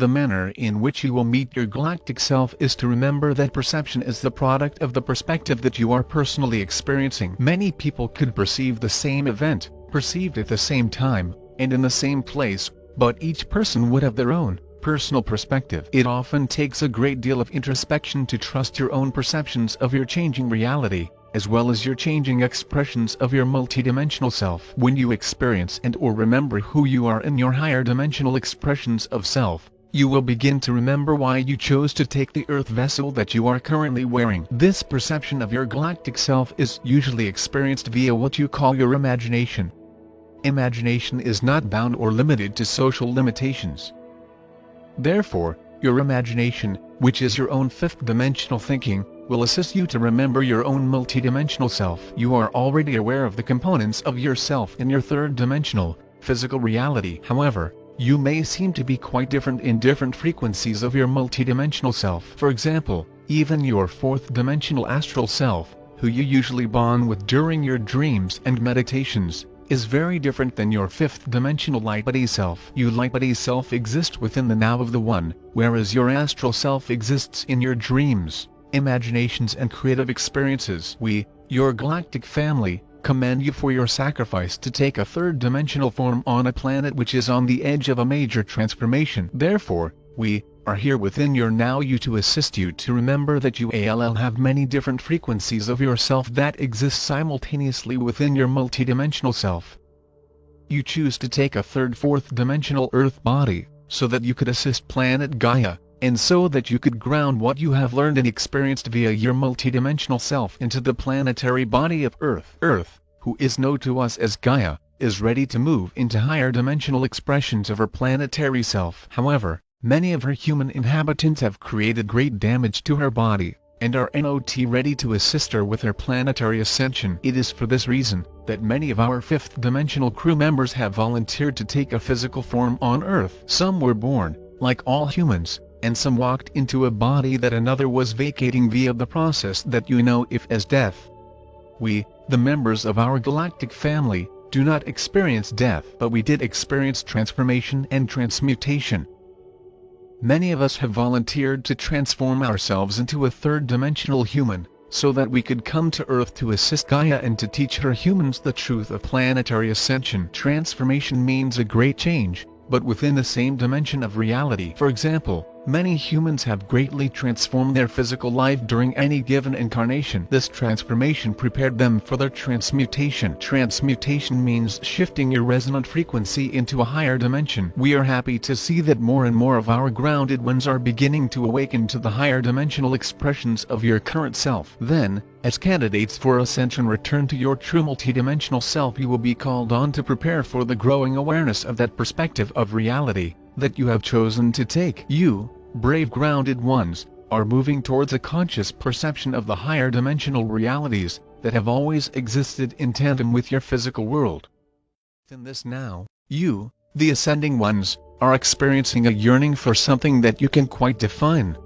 The manner in which you will meet your galactic self is to remember that perception is the product of the perspective that you are personally experiencing. Many people could perceive the same event, perceived at the same time, and in the same place, but each person would have their own personal perspective. It often takes a great deal of introspection to trust your own perceptions of your changing reality, as well as your changing expressions of your multidimensional self. When you experience and/or remember who you are in your higher dimensional expressions of self, you will begin to remember why you chose to take the earth vessel that you are currently wearing. This perception of your galactic self is usually experienced via what you call your imagination. Imagination is not bound or limited to social limitations. Therefore, your imagination, which is your own fifth-dimensional thinking, will assist you to remember your own multidimensional self. You are already aware of the components of yourself in your third-dimensional, physical reality. However, you may seem to be quite different in different frequencies of your multidimensional self. For example, even your fourth-dimensional astral self, who you usually bond with during your dreams and meditations, is very different than your fifth-dimensional light-body self. You light-body self exist within the now of the One, whereas your astral self exists in your dreams, imaginations and creative experiences. We, your galactic family, commend you for your sacrifice to take a third-dimensional form on a planet which is on the edge of a major transformation. Therefore, we are here within your now you to assist you to remember that you have many different frequencies of yourself that exist simultaneously within your multidimensional self. You choose to take a fourth-dimensional Earth body, so that you could assist planet Gaia, and so that you could ground what you have learned and experienced via your multidimensional self into the planetary body of Earth. Earth, who is known to us as Gaia, is ready to move into higher dimensional expressions of her planetary self. However, many of her human inhabitants have created great damage to her body, and are not ready to assist her with her planetary ascension. It is for this reason that many of our fifth-dimensional crew members have volunteered to take a physical form on Earth. Some were born, like all humans, and some walked into a body that another was vacating via the process that you know if as death. We, the members of our galactic family, do not experience death, but we did experience transformation and transmutation. Many of us have volunteered to transform ourselves into a third-dimensional human, so that we could come to Earth to assist Gaia and to teach her humans the truth of planetary ascension. Transformation means a great change, but within the same dimension of reality. For example, many humans have greatly transformed their physical life during any given incarnation. This transformation prepared them for their transmutation. Transmutation means shifting your resonant frequency into a higher dimension. We are happy to see that more and more of our grounded ones are beginning to awaken to the higher dimensional expressions of your current self. Then, as candidates for ascension return to your true multidimensional self, you will be called on to prepare for the growing awareness of that perspective of reality that you have chosen to take. You, brave grounded ones, are moving towards a conscious perception of the higher dimensional realities that have always existed in tandem with your physical world. In this now, you, the ascending ones, are experiencing a yearning for something that you can quite define.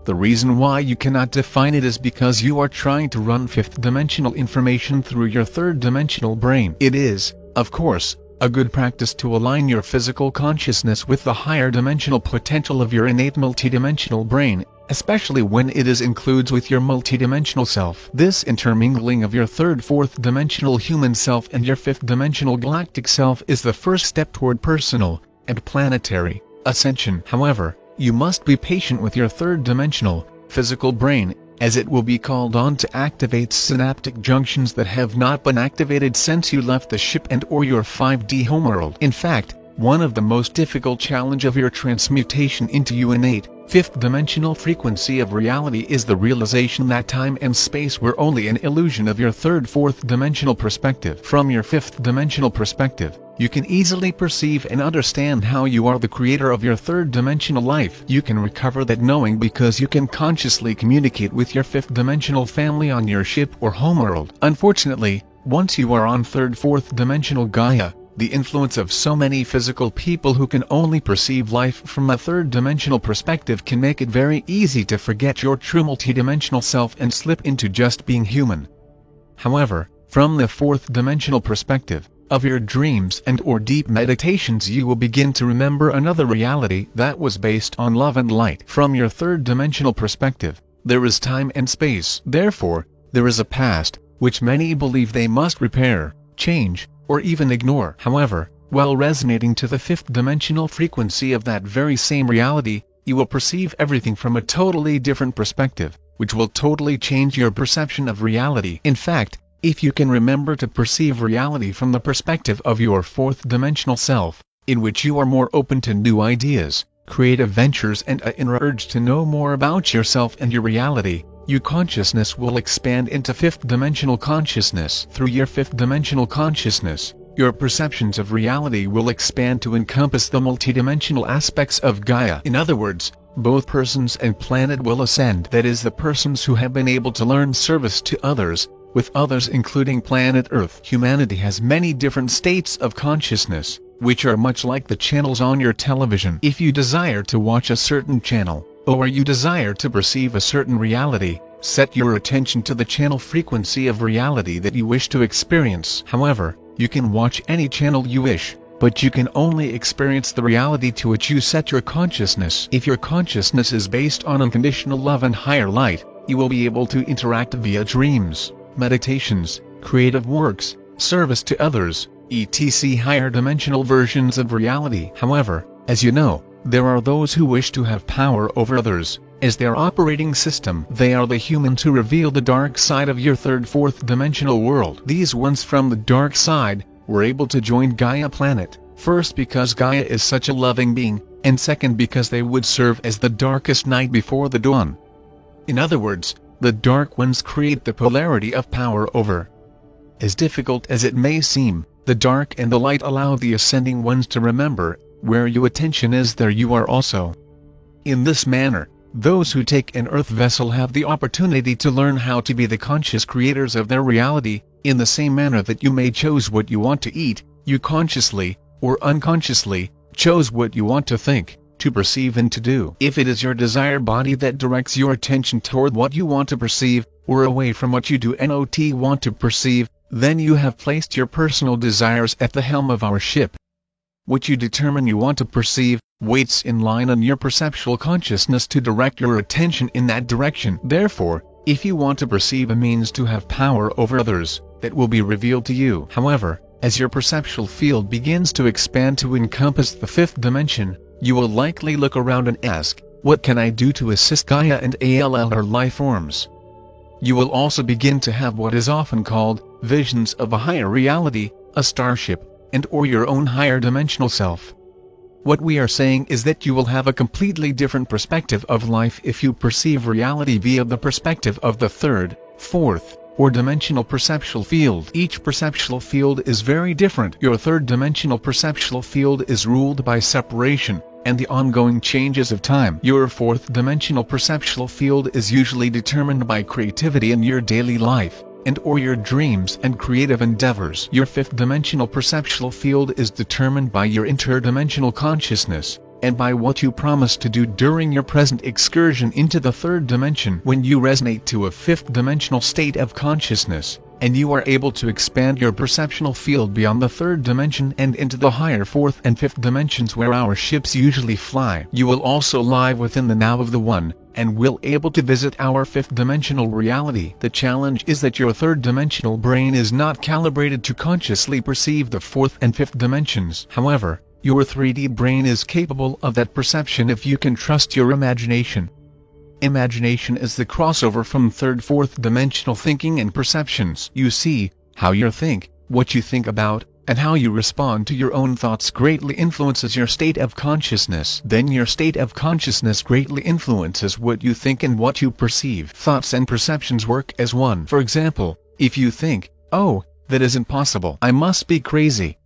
The reason why you cannot define it is because you are trying to run fifth-dimensional information through your third-dimensional brain. It is, of course, a good practice to align your physical consciousness with the higher dimensional potential of your innate multidimensional brain, especially when it is includes with your multidimensional self. This intermingling of your fourth-dimensional human self and your fifth-dimensional galactic self is the first step toward personal and planetary ascension. However, you must be patient with your third-dimensional physical brain, as it will be called on to activate synaptic junctions that have not been activated since you left the ship and/or your 5D homeworld. In fact, one of the most difficult challenge of your transmutation into your innate, fifth-dimensional frequency of reality is the realization that time and space were only an illusion of your fourth-dimensional perspective. From your fifth-dimensional perspective, you can easily perceive and understand how you are the creator of your third-dimensional life. You can recover that knowing because you can consciously communicate with your fifth-dimensional family on your ship or homeworld. Unfortunately, once you are on fourth-dimensional Gaia, the influence of so many physical people who can only perceive life from a third-dimensional perspective can make it very easy to forget your true multidimensional self and slip into just being human. However, from the fourth-dimensional perspective, of your dreams and or deep meditations you will begin to remember another reality that was based on love and light. From your third-dimensional perspective, there is time and space. Therefore, there is a past, which many believe they must repair, change, or even ignore. However, while resonating to the fifth-dimensional frequency of that very same reality, you will perceive everything from a totally different perspective, which will totally change your perception of reality. In fact, if you can remember to perceive reality from the perspective of your fourth-dimensional self, in which you are more open to new ideas, creative ventures and an inner urge to know more about yourself and your reality, your consciousness will expand into fifth-dimensional consciousness. Through your fifth-dimensional consciousness, your perceptions of reality will expand to encompass the multidimensional aspects of Gaia. In other words, both persons and planet will ascend. That is, the persons who have been able to learn service to others, with others including planet Earth. Humanity has many different states of consciousness, which are much like the channels on your television. If you desire to watch a certain channel, or you desire to perceive a certain reality, set your attention to the channel frequency of reality that you wish to experience. However, you can watch any channel you wish, but you can only experience the reality to which you set your consciousness. If your consciousness is based on unconditional love and higher light, you will be able to interact via dreams, meditations, creative works, service to others, etc. higher dimensional versions of reality. However, as you know, there are those who wish to have power over others, as their operating system. They are the humans who reveal the dark side of your third-fourth dimensional world. These ones from the dark side were able to join Gaia planet, first because Gaia is such a loving being, and second because they would serve as the darkest night before the dawn. In other words, the dark ones create the polarity of power over. As difficult as it may seem, the dark and the light allow the ascending ones to remember, where your attention is there you are also. In this manner, those who take an earth vessel have the opportunity to learn how to be the conscious creators of their reality. In the same manner that you may choose what you want to eat, you consciously, or unconsciously, chose what you want to think, to perceive and to do. If it is your desire body that directs your attention toward what you want to perceive, or away from what you do not want to perceive, then you have placed your personal desires at the helm of our ship. What you determine you want to perceive, waits in line on your perceptual consciousness to direct your attention in that direction. Therefore, if you want to perceive a means to have power over others, it will be revealed to you. However, as your perceptual field begins to expand to encompass the fifth dimension, you will likely look around and ask, what can I do to assist Gaia and ALL or life forms? You will also begin to have what is often called visions of a higher reality, a starship, and or your own higher dimensional self. What we are saying is that you will have a completely different perspective of life if you perceive reality via the perspective of the third, fourth, or dimensional perceptual field. Each perceptual field is very different. Your third-dimensional perceptual field is ruled by separation, and the ongoing changes of time. Your fourth-dimensional perceptual field is usually determined by creativity in your daily life, and or your dreams and creative endeavors. Your fifth-dimensional perceptual field is determined by your interdimensional consciousness, and by what you promise to do during your present excursion into the third dimension. When you resonate to a fifth-dimensional state of consciousness, and you are able to expand your perceptual field beyond the third dimension and into the higher fourth and fifth dimensions where our ships usually fly, you will also lie within the now of the One, and will able to visit our fifth-dimensional reality. The challenge is that your third-dimensional brain is not calibrated to consciously perceive the fourth and fifth dimensions. However, your 3D brain is capable of that perception if you can trust your imagination. Imagination is the crossover from third-fourth dimensional thinking and perceptions. You see, how you think, what you think about, and how you respond to your own thoughts greatly influences your state of consciousness. Then your state of consciousness greatly influences what you think and what you perceive. Thoughts and perceptions work as one. For example, if you think, oh, that is impossible, I must be crazy,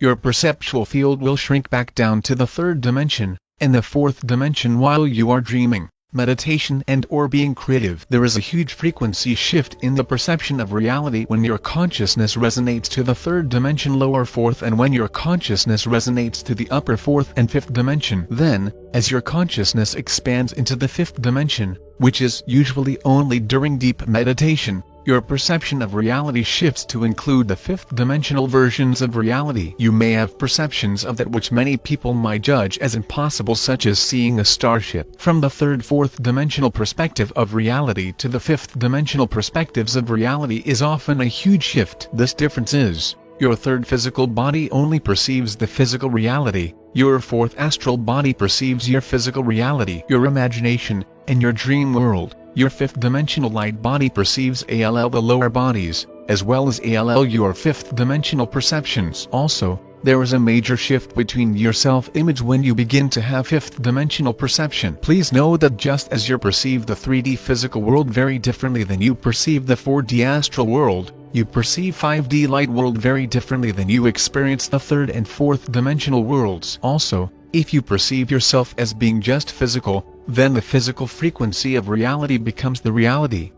your perceptual field will shrink back down to the third dimension, and the fourth dimension while you are dreaming, meditation and or being creative. There is a huge frequency shift in the perception of reality when your consciousness resonates to the third dimension lower fourth and when your consciousness resonates to the upper fourth and fifth dimension. Then, as your consciousness expands into the fifth dimension, which is usually only during deep meditation, your perception of reality shifts to include the fifth-dimensional versions of reality. You may have perceptions of that which many people might judge as impossible, such as seeing a starship. From the fourth-dimensional perspective of reality to the fifth-dimensional perspectives of reality is often a huge shift. This difference is, your third physical body only perceives the physical reality, your fourth astral body perceives your physical reality, your imagination, and your dream world. Your fifth-dimensional light body perceives ALL, the lower bodies, as well as ALL, your fifth-dimensional perceptions. Also, there is a major shift between your self-image when you begin to have fifth-dimensional perception. Please know that just as you perceive the 3D physical world very differently than you perceive the 4D astral world, you perceive 5D light world very differently than you experience the third and fourth dimensional worlds. Also, if you perceive yourself as being just physical, then the physical frequency of reality becomes the reality.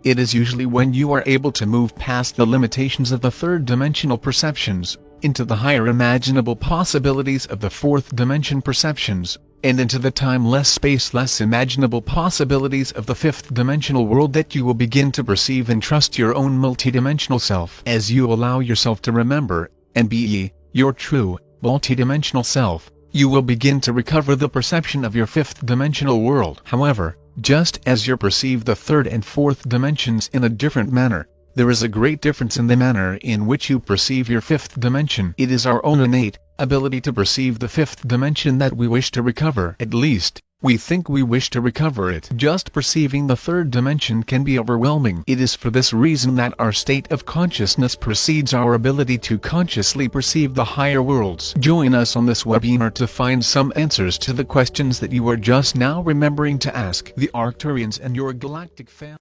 It is usually when you are able to move past the limitations of the third-dimensional perceptions, into the higher imaginable possibilities of the fourth-dimension perceptions, and into the timeless, spaceless imaginable possibilities of the fifth-dimensional world that you will begin to perceive and trust your own multidimensional self. As you allow yourself to remember, and be your true, multidimensional self, you will begin to recover the perception of your fifth-dimensional world. However, just as you perceive the third and fourth dimensions in a different manner, there is a great difference in the manner in which you perceive your fifth dimension. It is our own innate ability to perceive the fifth dimension that we wish to recover. At least, we think we wish to recover it. Just perceiving the third dimension can be overwhelming. It is for this reason that our state of consciousness precedes our ability to consciously perceive the higher worlds. Join us on this webinar to find some answers to the questions that you are just now remembering to ask. The Arcturians and your galactic family.